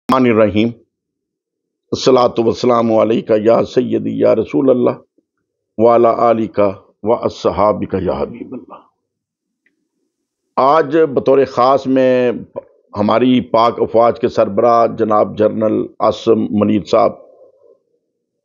الرحمن الرحیم الصلاۃ والسلام علیکہ یا سیدی یا رسول اللہ وعلی آلکہ واصحابکہ یا حبیب اللہ۔ آج بطور خاص میں ہماری پاک افواج کے سربراہ جناب جنرل عاصم منیر صاحب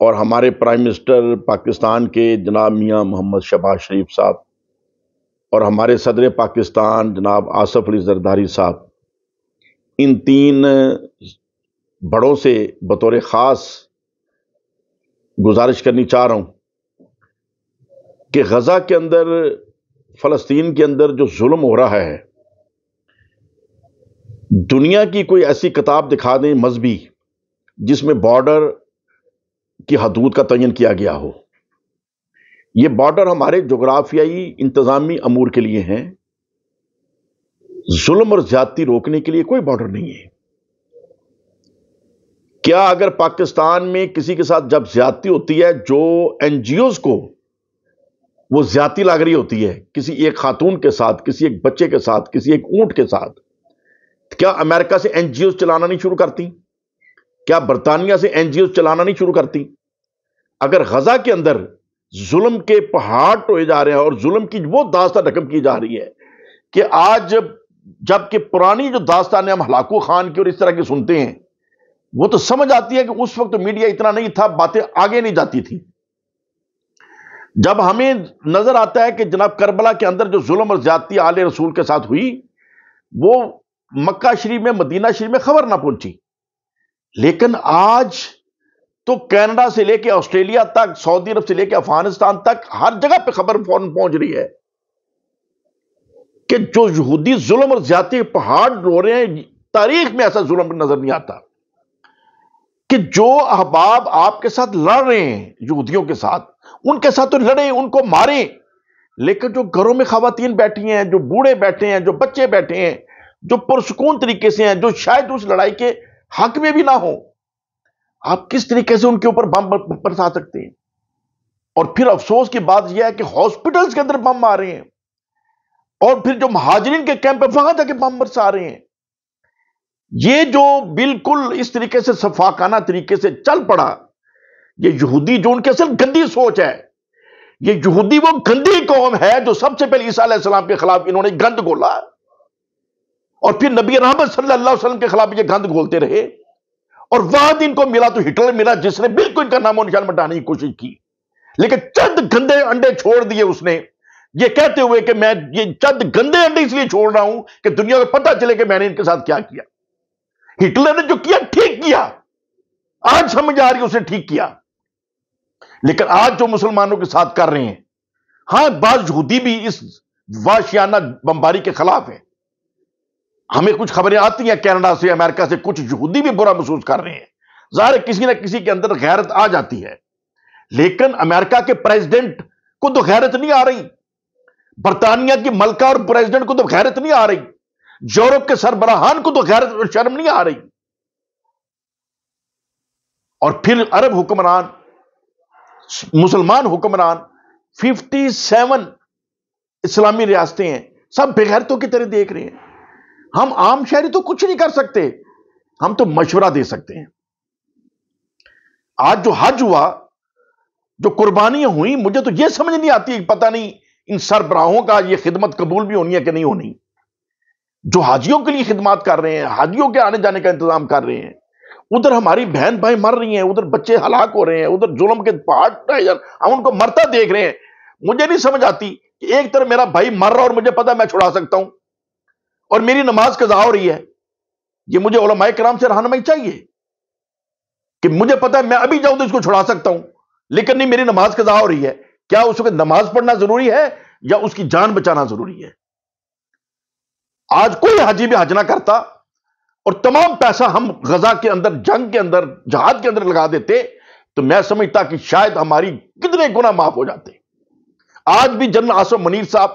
اور ہمارے پرائم منسٹر پاکستان کے جناب میاں محمد شہباز شریف صاحب اور ہمارے صدر پاکستان جناب آصف علی زرداری صاحب، ان تین بڑوں سے بطور خاص گزارش کرنی چاہ رہا ہوں کہ غزہ کے اندر، فلسطین کے اندر جو ظلم ہو رہا ہے، دنیا کی کوئی ایسی کتاب دکھا دیں مذہبی جس میں بارڈر کی حدود کا تعین کیا گیا ہو۔ یہ بارڈر ہمارے جغرافیائی انتظامی امور کے لیے ہیں، ظلم اور زیادتی روکنے کے لیے کوئی بارڈر نہیں ہے۔ کیا اگر پاکستان میں کسی کے ساتھ جب زیادتی ہوتی ہے، جو این جی اوز کو وہ زیادتی لگ رہی ہوتی ہے، کسی ایک خاتون کے ساتھ، کسی ایک بچے کے ساتھ، کسی ایک اونٹ کے ساتھ، کیا امریکہ سے این جی اوز چلانا نہیں شروع کرتی؟ کیا برطانیہ سے این جی اوز چلانا نہیں شروع کرتی؟ اگر غزہ کے اندر ظلم کے پہاڑ ٹوئے جا رہے ہیں اور ظلم کی وہ داستان رقم کی جا رہی ہے کہ آج جبکہ پرانی جو داستانیں ہم ہلاکو خان کی اور اس طرح کی سنتے ہیں، وہ تو سمجھ آتی ہے کہ اس وقت میڈیا اتنا نہیں تھا، باتیں آگے نہیں جاتی تھی۔ جب ہمیں نظر آتا ہے کہ جناب کربلا کے اندر جو ظلم اور زیادتی آل رسول کے ساتھ ہوئی، وہ مکہ شریف میں، مدینہ شریف میں خبر نہ پہنچی، لیکن آج تو کینیڈا سے لے کے آسٹریلیا تک، سعودی عرب سے لے کے افغانستان تک، ہر جگہ پہ خبر فوراً پہنچ رہی ہے کہ جو یہودی ظلم اور زیادتی پہاڑ رو رہے ہیں، تاریخ میں ایسا ظلم نظر نہیں آتا کہ جو احباب آپ کے ساتھ لڑ رہے ہیں، یہودیوں کے ساتھ، ان کے ساتھ تو لڑیں، ان کو ماریں، لیکن جو گھروں میں خواتین بیٹھی ہیں، جو بوڑھے بیٹھے ہیں، جو بچے بیٹھے ہیں، جو پرسکون طریقے سے ہیں، جو شاید اس لڑائی کے حق میں بھی نہ ہوں، آپ کس طریقے سے ان کے اوپر بم برسا سکتے ہیں؟ اور پھر افسوس کی بات یہ ہے کہ ہاسپٹلز کے اندر بم مار رہے ہیں، اور پھر جو مہاجرین کے کیمپ ہے وہاں جا کے بم برسا رہے ہیں۔ یہ جو بالکل اس طریقے سے سفاکانہ طریقے سے چل پڑا، یہ یہودی جو ان کے اصل گندی سوچ ہے، یہ یہودی وہ گندی قوم ہے جو سب سے پہلے عیسیٰ علیہ السلام کے خلاف انہوں نے گند گھولا، اور پھر نبی رحمت صلی اللہ علیہ وسلم کے خلاف یہ گند گھولتے رہے، اور وعد ان کو ملا تو ہٹلر ملا، جس نے بالکل ان کا نام و نشان مٹانے کی کوشش کی، لیکن چند گندے انڈے چھوڑ دیے اس نے، یہ کہتے ہوئے کہ میں یہ چند گندے انڈے اس لیے چھوڑ رہا ہوں کہ دنیا کو پتہ چلے کہ میں نے ان کے ساتھ کیا کیا۔ ہٹلر نے جو کیا ٹھیک کیا، آج سمجھ آ رہی ہے اس نے ٹھیک کیا، لیکن آج جو مسلمانوں کے ساتھ کر رہے ہیں، ہاں بعض یہودی بھی اس وحشیانہ بمباری کے خلاف ہیں۔ ہمیں کچھ خبریں آتی ہیں کینیڈا سے، امریکہ سے، کچھ یہودی بھی برا محسوس کر رہے ہیں، ظاہر ہے کسی نہ کسی کے اندر غیرت آ جاتی ہے، لیکن امریکہ کے پریزیڈنٹ کو تو غیرت نہیں آ رہی، برطانیہ کی ملکہ اور پریزیڈنٹ کو تو غیرت نہیں آ رہی، یورپ کے سربراہان کو تو غیرت اور شرم نہیں آ رہی، اور پھر عرب حکمران، مسلمان حکمران، 57 اسلامی ریاستیں ہیں، سب بغیرتوں کی طرح دیکھ رہے ہیں۔ ہم عام شہری تو کچھ نہیں کر سکتے، ہم تو مشورہ دے سکتے ہیں۔ آج جو حج ہوا، جو قربانیاں ہوئیں، مجھے تو یہ سمجھ نہیں آتی، پتہ نہیں ان سربراہوں کا یہ خدمت قبول بھی ہونی ہے کہ نہیں ہونی، جو حاجیوں کے لیے خدمات کر رہے ہیں، حاجیوں کے آنے جانے کا انتظام کر رہے ہیں، ادھر ہماری بہن بھائی مر رہی ہیں، ادھر بچے ہلاک ہو رہے ہیں، ادھر ظلم کے پہاڑ ٹائے جا رہے ہیں، ہم ان کو مرتا دیکھ رہے ہیں۔ مجھے نہیں سمجھ آتی کہ ایک طرف میرا بھائی مر رہا اور مجھے پتا میں چھڑا سکتا ہوں، اور میری نماز قضا ہو رہی ہے۔ یہ مجھے علماء کرام سے رہنمائی چاہیے کہ مجھے پتا ہے میں ابھی جاؤں تو اس کو چھڑا سکتا ہوں، لیکن نہیں، میری نماز قضا ہو رہی ہے۔ کیا اس وقت نماز پڑھنا ضروری ہے یا اس کی جان بچانا ضروری ہے؟ آج کوئی حاجی بھی حج نہ کرتا اور تمام پیسہ ہم غزہ کے اندر، جنگ کے اندر، جہاد کے اندر لگا دیتے، تو میں سمجھتا کہ شاید ہماری کتنے گناہ معاف ہو جاتے۔ آج بھی جنرل عاصم منیر صاحب،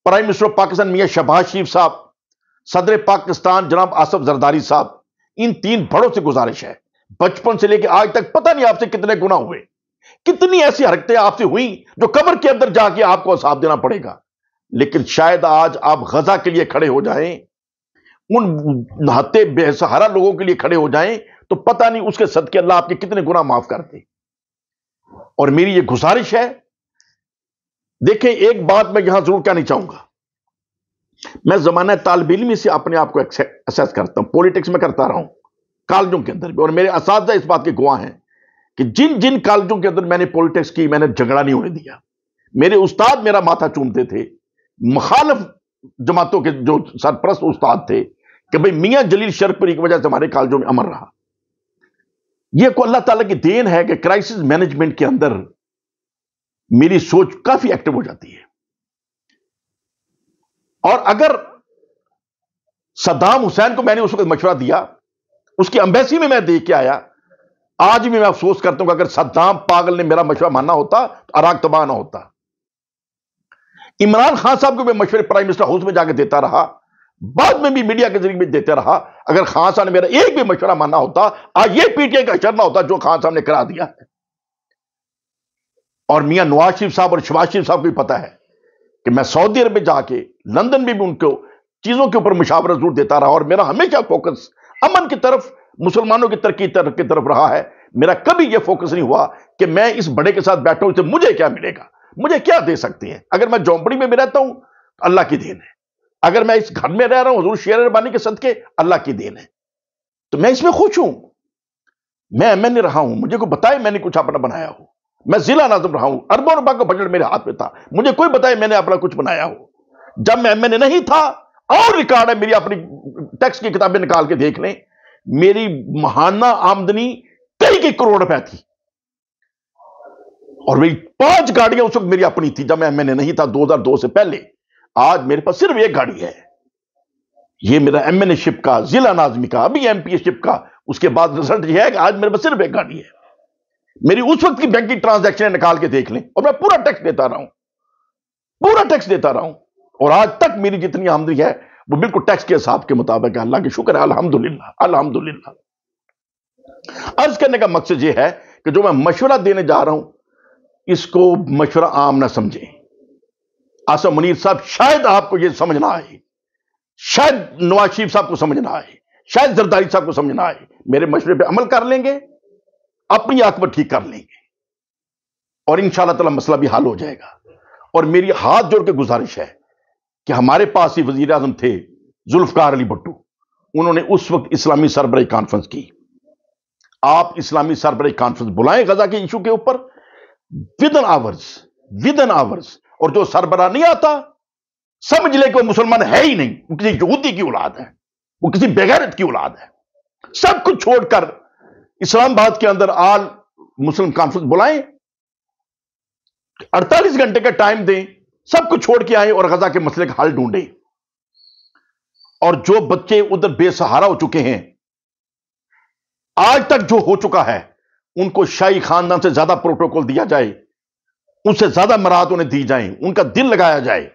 پرائم منسٹر آف پاکستان میاں شہباز شریف صاحب، صدر پاکستان جناب آصف زرداری صاحب، ان تین بڑوں سے گزارش ہے، بچپن سے لے کے آج تک پتہ نہیں آپ سے کتنے گناہ ہوئے، کتنی ایسی حرکتیں آپ سے ہوئیں جو قبر کے اندر جا کے آپ کو حساب دینا پڑے گا، لیکن شاید آج آپ غزہ کے لیے کھڑے ہو جائیں، ان نہتے بے سہارا لوگوں کے لیے کھڑے ہو جائیں تو پتہ نہیں اس کے صدقے اللہ آپ کے کتنے گناہ معاف کر دے۔ اور میری یہ گزارش ہے، دیکھیں ایک بات میں یہاں ضرور کہنا چاہوں گا، میں زمانہ طالب علمی سے اپنے آپ کو اسیس کرتا ہوں، پولیٹکس میں کرتا رہا ہوں، کالجوں کے اندر بھی، اور میرے اساتذہ اس بات کے گواہ ہیں کہ جن جن کالجوں کے اندر میں نے پولیٹکس کی میں نے جھگڑا نہیں ہونے دیا۔ میرے استاد میرا ماتھا چومتے تھے، مخالف جماعتوں کے جو سرپرست استاد تھے کہ بھئی میاں جلیل شرپری کی وجہ سے ہمارے کالجوں میں امن رہا۔ یہ کو اللہ تعالیٰ کی دین ہے کہ کرائسس مینجمنٹ کے اندر میری سوچ کافی ایکٹیو ہو جاتی ہے۔ اور اگر صدام حسین کو میں نے اس وقت مشورہ دیا، اس کی امبیسی میں دیکھ کے آیا، آج بھی میں افسوس کرتا ہوں کہ اگر صدام پاگل نے میرا مشورہ ماننا ہوتا تو عراق تباہ نہ ہوتا۔ عمران خان صاحب کو میں مشورے پرائم منسٹر ہاؤس میں جا کے دیتا رہا، بعد میں بھی میڈیا کے ذریعے بھی دیتے رہا۔ اگر خان صاحب نے میرا ایک بھی مشورہ ماننا ہوتا، آج یہ پی ٹی آئی کا اشر نہ ہوتا جو خان صاحب نے کرا دیا ہے۔ اور میاں نواز شریف صاحب اور شہباز شریف صاحب کو بھی پتا ہے کہ میں سعودی عرب میں جا کے لندن میں بھی ان کو چیزوں کے اوپر مشاورت ضرور دیتا رہا، اور میرا ہمیشہ فوکس امن کی طرف، مسلمانوں کی ترقی کی طرف رہا ہے۔ میرا کبھی یہ فوکس نہیں ہوا کہ میں اس بڑے کے ساتھ بیٹھا ہوں اسے مجھے کیا ملے گا، مجھے کیا دے سکتے ہیں۔ اگر میں جھونپڑی میں بھی رہتا ہوں تو اللہ کی دین ہے، اگر میں اس گھر میں رہ رہا ہوں حضور شیر ربانی کے صدقے اللہ کی دین ہے، تو میں اس میں خوش ہوں۔ میں ایم این اے رہا ہوں، مجھے کوئی بتائے میں نے کچھ اپنا بنایا ہو، میں ضلع ناظم رہا ہوں، اربوں روپے کا بجٹ میرے ہاتھ میں تھا، مجھے کوئی بتائے میں نے اپنا کچھ بنایا ہو۔ جب میں ایم این اے نہیں تھا، اور ریکارڈ ہے میری اپنی ٹیکس کی کتابیں نکال کے دیکھ لیں، میری ماہانہ آمدنی کئی کروڑ روپے تھی، اور میری 5 گاڑیاں اس وقت میری اپنی تھی جب میں ایم این اے نہیں تھا 2002 سے پہلے۔ آج میرے پاس صرف ایک گاڑی ہے، یہ میرا ایم این اے شپ کا، ضلع ناظمی کا، ابھی ایم پی اے شپ کا، اس کے بعد رزلٹ یہ ہے کہ آج میرے پاس صرف ایک گاڑی ہے۔ میری اس وقت کی بینکنگ ٹرانزیکشن نکال کے دیکھ لیں، اور میں پورا ٹیکس دیتا رہا ہوں، پورا ٹیکس دیتا رہا ہوں، اور آج تک میری جتنی آمدنی ہے وہ بالکل ٹیکس کے حساب کے مطابق ہے۔ اللہ کی شکر ہے، الحمدللہ الحمدللہ۔ عرض کرنے کا مقصد یہ ہے کہ جو میں مشورہ دینے جا رہا ہوں اس کو مشورہ عام نہ سمجھیں۔ آصف منیر صاحب شاید آپ کو یہ سمجھ نہ آئے، شاید نواز شریف صاحب کو سمجھ نہ آئے، شاید زرداری صاحب کو سمجھ نہ آئے، میرے مشورے پہ عمل کر لیں گے، اپنی عاقبت ٹھیک کر لیں گے، اور انشاءاللہ تعالی مسئلہ بھی حل ہو جائے گا۔ اور میری ہاتھ جوڑ کے گزارش ہے کہ ہمارے پاس ہی وزیر اعظم تھے ذوالفقار علی بھٹو، انہوں نے اس وقت اسلامی سربراہی کانفرنس کی۔ آپ اسلامی سربراہی کانفرنس بلائیں غزہ کے ایشو کے اوپر، ود ان آورز، اور جو سربراہ نہیں آتا سمجھ لے کہ وہ مسلمان ہے ہی نہیں، وہ کسی یہودی کی اولاد ہے، وہ کسی بغیرت کی اولاد ہے۔ سب کچھ چھوڑ کر اسلام آباد کے اندر آل مسلم کانفرنس بلائیں، 48 گھنٹے کا ٹائم دیں، سب کچھ چھوڑ کے آئیں اور غزہ کے مسئلے کا حل ڈھونڈیں۔ اور جو بچے ادھر بے سہارا ہو چکے ہیں، آج تک جو ہو چکا ہے، ان کو شاہی خاندان سے زیادہ پروٹوکول دیا جائے، ان سے زیادہ مراحت انہیں دی جائیں، ان کا دل لگایا جائے،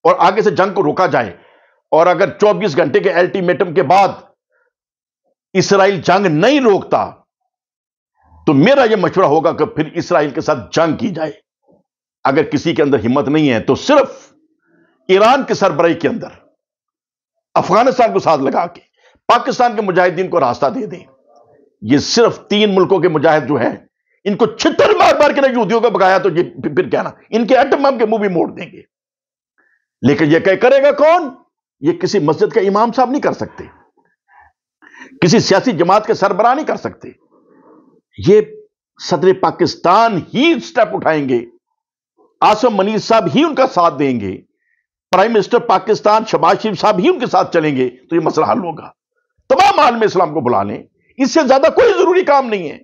اور آگے سے جنگ کو روکا جائے۔ اور اگر 24 گھنٹے کے الٹیمیٹم کے بعد اسرائیل جنگ نہیں روکتا تو میرا یہ مشورہ ہوگا کہ پھر اسرائیل کے ساتھ جنگ کی جائے۔ اگر کسی کے اندر ہمت نہیں ہے تو صرف ایران کے سربراہی کے اندر افغانستان کو ساتھ لگا کے پاکستان کے مجاہدین کو راستہ دے دیں۔ یہ صرف 3 ملکوں کے مجاہد جو ہیں، ان کو چھتر مار مار کے یہودیوں کو بگایا تو یہ پھر کہنا ان کے ایٹم بم کے منہ بھی موڑ دیں گے۔ لیکن یہ کرے گا کون؟ یہ کسی مسجد کا امام صاحب نہیں کر سکتے، کسی سیاسی جماعت کے سربراہ نہیں کر سکتے، یہ صدر پاکستان ہی سٹیپ اٹھائیں گے، آصف منیر صاحب ہی ان کا ساتھ دیں گے، پرائم منسٹر پاکستان شہباز شریف صاحب ہی ان کے ساتھ چلیں گے تو یہ مسئلہ حل ہوگا۔ تمام عالم اسلام کو بلا لیں، اس سے زیادہ کوئی ضروری کام نہیں ہے،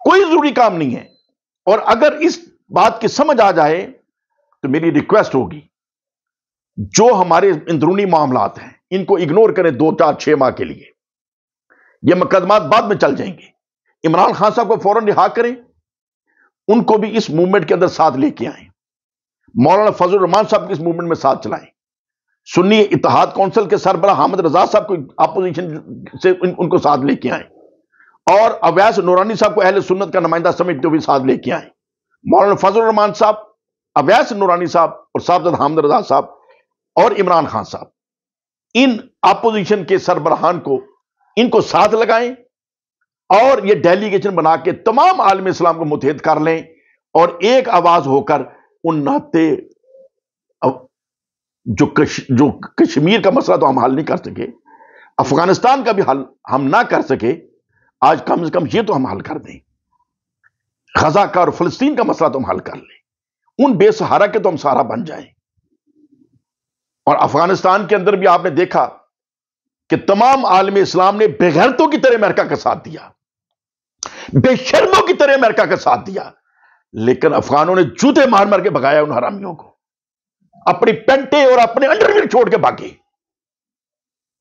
کوئی ضروری کام نہیں ہے۔ اور اگر اس بات کی سمجھ آ جائے تو میری ریکویسٹ ہوگی، جو ہمارے اندرونی معاملات ہیں ان کو اگنور کریں 2 4 6 ماہ کے لیے، یہ مقدمات بعد میں چل جائیں گے۔ عمران خان صاحب کو فوراً رہا کریں، ان کو بھی اس موومنٹ کے اندر ساتھ لے کے آئیں، مولانا فضل الرحمان صاحب کو اس موومنٹ میں ساتھ چلائیں، سنی اتحاد کونسل کے سربراہ حامد رضا صاحب کو اپوزیشن سے ان کو ساتھ لے کے آئیں، اور اویس نورانی صاحب کو اہل سنت کا نمائندہ سمجھتے ہوئے ساتھ لے کے آئیں، مولانا فضل الرحمان صاحب، اویس نورانی صاحب اور صاحبزادہ حامد رضا صاحب اور عمران خان صاحب، ان اپوزیشن کے سربراہان کو ان کو ساتھ لگائیں اور یہ ڈیلیگیشن بنا کے تمام عالم اسلام کو متحد کر لیں اور ایک آواز ہو کر ان ناطے جو کشمیر کا مسئلہ تو ہم حل نہیں کر سکے، افغانستان کا بھی حل ہم نہ کر سکے، آج کم سے کم یہ تو ہم حل کر دیں، غزہ کا اور فلسطین کا مسئلہ تو ہم حل کر لیں، ان بے سہارا کے تو ہم سہارا بن جائیں۔ اور افغانستان کے اندر بھی آپ نے دیکھا کہ تمام عالم اسلام نے بے غیرتوں کی طرح امریکہ کا ساتھ دیا، بے شرموں کی طرح امریکہ کا ساتھ دیا، لیکن افغانوں نے جوتے مار مار کے بھگایا ان حرامیوں کو، اپنی پینٹیں اور اپنے انڈرویئر چھوڑ کے بھاگے۔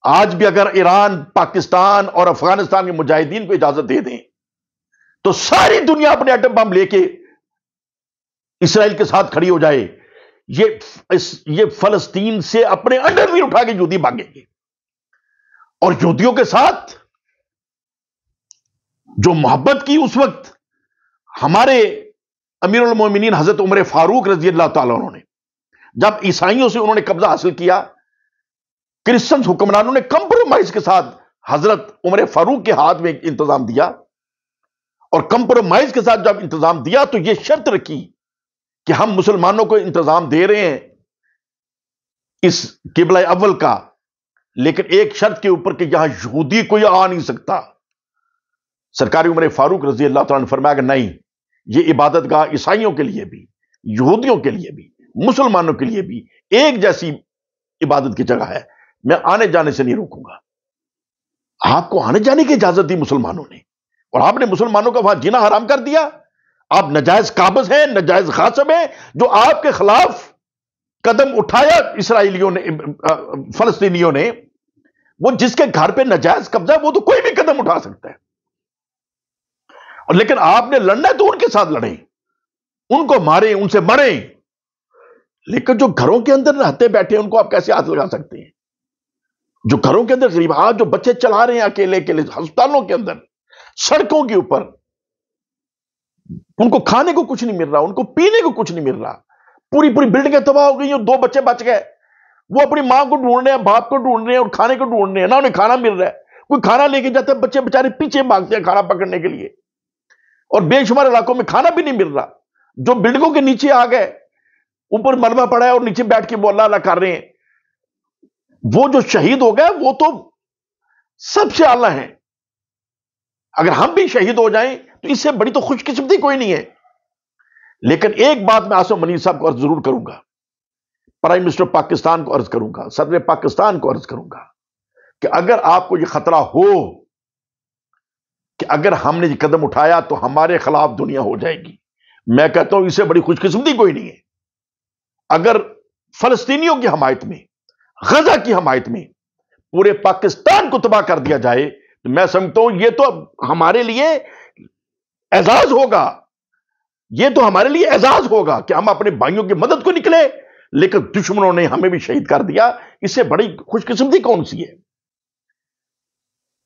آج بھی اگر ایران، پاکستان اور افغانستان کے مجاہدین کو اجازت دے دیں تو ساری دنیا اپنے ایٹم بم لے کے اسرائیل کے ساتھ کھڑی ہو جائے، یہ فلسطین سے اپنے انڈرویئر اٹھا کے یہودی بھاگیں گے۔ اور یہودیوں کے ساتھ جو محبت کی اس وقت ہمارے امیر المومنین حضرت عمر فاروق رضی اللہ تعالیٰ عنہ نے، جب عیسائیوں سے انہوں نے قبضہ حاصل کیا، کرسچن حکمرانوں نے کمپرومائز کے ساتھ حضرت عمر فاروق کے ہاتھ میں انتظام دیا، اور کمپرومائز کے ساتھ جب انتظام دیا تو یہ شرط رکھی کہ ہم مسلمانوں کو انتظام دے رہے ہیں اس قبلہ اول کا، لیکن ایک شرط کے اوپر کہ یہاں یہودی کوئی آ نہیں سکتا۔ سرکار عمر فاروق رضی اللہ تعالیٰ نے فرمایا کہ نہیں، یہ عبادت گاہ عیسائیوں کے لیے بھی، یہودیوں کے لیے بھی، مسلمانوں کے لیے بھی ایک جیسی عبادت کی جگہ ہے، میں آنے جانے سے نہیں روکوں گا۔ آپ کو آنے جانے کی اجازت دی مسلمانوں نے، اور آپ نے مسلمانوں کا وہاں جینا حرام کر دیا۔ آپ نجائز قابض ہیں، نجائز غاصب ہیں، جو آپ کے خلاف قدم اٹھایا اسرائیلیوں نے، فلسطینیوں نے، وہ جس کے گھر پہ نجائز قبضہ وہ تو کوئی بھی قدم اٹھا سکتا ہے، اور لیکن آپ نے لڑنا ہے تو ان کے ساتھ لڑیں، ان کو ماریں، ان سے مریں، لیکن جو گھروں کے اندر رہتے بیٹھے ان کو آپ کیسے ہاتھ لگا سکتے ہیں؟ جو گھروں کے اندر غریب، آج جو بچے چلا رہے ہیں اکیلے اکیلے ہسپتالوں کے اندر، سڑکوں کے اوپر، ان کو کھانے کو کچھ نہیں مل رہا، ان کو پینے کو کچھ نہیں مل رہا، پوری بلڈنگیں تباہ ہو گئی، اور 2 بچے بچ گئے، وہ اپنی ماں کو ڈھونڈ رہے ہیں، باپ کو ڈھونڈ رہے ہیں، اور کھانے کو ڈھونڈ رہے ہیں، نہ انہیں کھانا مل رہا ہے، کوئی کھانا لے کے جاتا ہے، بچے بےچارے پیچھے بھاگتے ہیں کھانا پکڑنے کے لیے، اور بے شمار علاقوں میں کھانا بھی نہیں مل رہا۔ جو بلڈنگوں کے نیچے آ گئے، اوپر ملبہ پڑا ہے اور نیچے بیٹھ کے وہ اللہ اللہ کر رہے ہیں، وہ جو شہید ہو گئے وہ تو سب سے اعلیٰ ہیں۔ اگر ہم بھی شہید ہو جائیں تو اس سے بڑی تو خوش قسمتی کوئی نہیں ہے۔ لیکن ایک بات میں عاصم منیر صاحب کو عرض ضرور کروں گا، پرائم منسٹر پاکستان کو عرض کروں گا، صدر پاکستان کو عرض کروں گا کہ اگر آپ کو یہ خطرہ ہو کہ اگر ہم نے یہ قدم اٹھایا تو ہمارے خلاف دنیا ہو جائے گی، میں کہتا ہوں اس سے بڑی خوش قسمتی کوئی نہیں ہے۔ اگر فلسطینیوں کی حمایت میں، غزہ کی حمایت میں پورے پاکستان کو تباہ کر دیا جائے تو میں سمجھتا ہوں یہ تو ہمارے لیے اعزاز ہوگا، یہ تو ہمارے لیے اعزاز ہوگا کہ ہم اپنے بھائیوں کی مدد کو نکلے، لیکن دشمنوں نے ہمیں بھی شہید کر دیا، اس سے بڑی خوش قسمتی کون سی ہے؟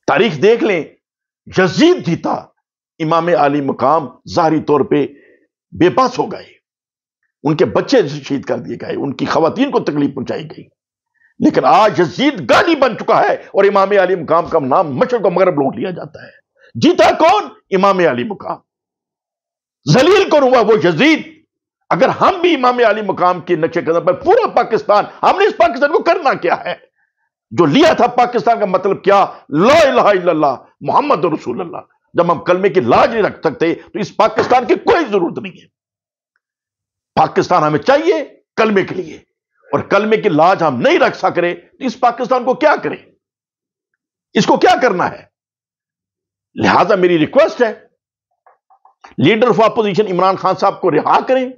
تاریخ دیکھ لیں، یزید جیتا، امام علی مقام ظاہری طور پہ بے بس ہو گئے، ان کے بچے شہید کر دیے گئے، ان کی خواتین کو تکلیف پہنچائی گئی، لیکن آج یزید گالی بن چکا ہے اور امام علی مقام کا نام مشرق و مغرب لوٹ لیا جاتا ہے۔ جیتا کون؟ امام علی مقام۔ ذلیل کون ہوا؟ وہ یزید۔ اگر ہم بھی امام علی مقام کے نقش قدم پر پورا پاکستان، ہم نے اس پاکستان کو کرنا کیا ہے؟ جو لیا تھا پاکستان کا مطلب کیا؟ لا الہ الا اللہ محمد رسول اللہ۔ جب ہم کلمے کی لاج نہیں رکھ سکتے تو اس پاکستان کی کوئی ضرورت نہیں ہے۔ پاکستان ہمیں چاہیے کلمے کے لیے، اور کلمے کی لاج ہم نہیں رکھ سک رہے تو اس پاکستان کو کیا کریں؟ اس کو کیا کرنا ہے؟ لہذا میری ریکویسٹ ہے، leader of opposition Imran Khan صاحب کو رہا کریں،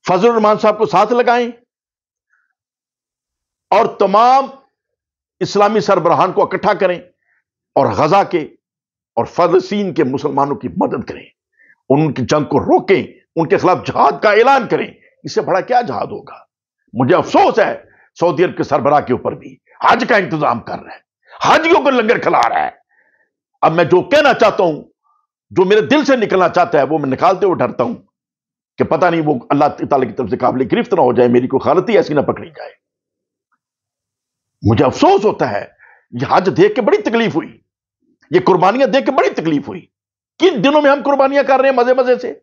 فضل الرحمان صاحب کو ساتھ لگائیں، اور تمام اسلامی سربراہان کو اکٹھا کریں اور غزہ کے اور فلسطین کے مسلمانوں کی مدد کریں، ان کی جنگ کو روکیں، ان کے خلاف جہاد کا اعلان کریں۔ اس سے بڑا کیا جہاد ہوگا؟ مجھے افسوس ہے سعودی عرب کے سربراہ کے اوپر بھی حج کا انتظام کر رہا ہے، حاجیوں کو لنگر کھلا رہا ہے۔ اب میں جو کہنا چاہتا ہوں، جو میرے دل سے نکلنا چاہتا ہے، وہ میں نکالتے ہوئے ڈرتا ہوں کہ پتہ نہیں وہ اللہ تعالیٰ کی طرف سے قابل گرفت نہ ہو جائے، میری کوئی غلطی ایسی نہ پکڑی جائے۔ مجھے افسوس ہوتا ہے، یہ حج دیکھ کے بڑی تکلیف ہوئی، یہ قربانیاں دیکھ کے بڑی تکلیف ہوئی. کن دنوں میں ہم قربانیاں کر رہے ہیں مزے مزے سے،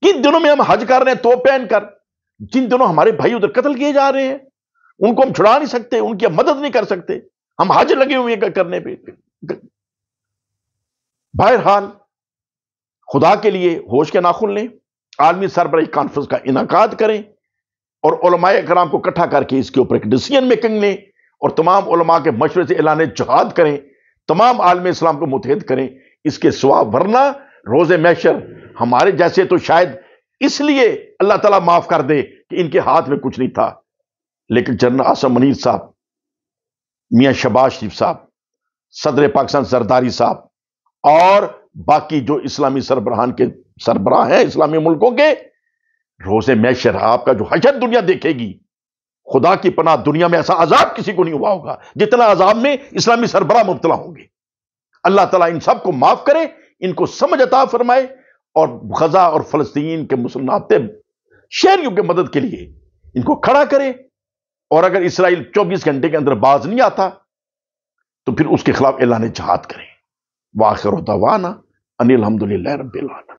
کن دنوں میں ہم حج کر رہے ہیں توپ پہن کر، جن دنوں ہمارے بھائی ادھر قتل کیے جا رہے ہیں، ان کو ہم چھڑا نہیں سکتے، ان کی ہم مدد نہیں کر سکتے، ہم حج لگے ہوئے ہیں کرنے پہ. بہرحال خدا کے لیے ہوش کے ناخن لیں، عالمی سربراہی کانفرنس کا انعقاد کریں اور علماء کرام کو اکٹھا کر کے اس کے اوپر ایک ڈیسیژن میکنگ لیں اور تمام علماء کے مشورے سے اعلان جہاد کریں، تمام عالم اسلام کو متحد کریں. اس کے سوا ورنہ روز محشر ہمارے جیسے تو شاید اس لیے اللہ تعالیٰ معاف کر دے کہ ان کے ہاتھ میں کچھ نہیں تھا، لیکن جنرل عاصم منیر صاحب، میاں شہباز شریف صاحب، صدر پاکستان زرداری صاحب اور باقی جو اسلامی سربراہان کے سربراہ ہیں اسلامی ملکوں کے، روز محشر آپ کا جو حشر دنیا دیکھے گی، خدا کی پناہ دنیا میں ایسا عذاب کسی کو نہیں ہوا ہوگا جتنا عذاب میں اسلامی سربراہ مبتلا ہوں گے. اللہ تعالیٰ ان سب کو معاف کرے، ان کو سمجھ عطا فرمائے اور غزہ اور فلسطین کے مسلمان شہریوں کی مدد کے لیے ان کو کھڑا کرے. اور اگر اسرائیل 24 گھنٹے کے اندر باز نہیں آتا تو پھر اس کے خلاف اعلان جہاد کریں. وآخر دعوانا ان الحمدللہ رب العالمین.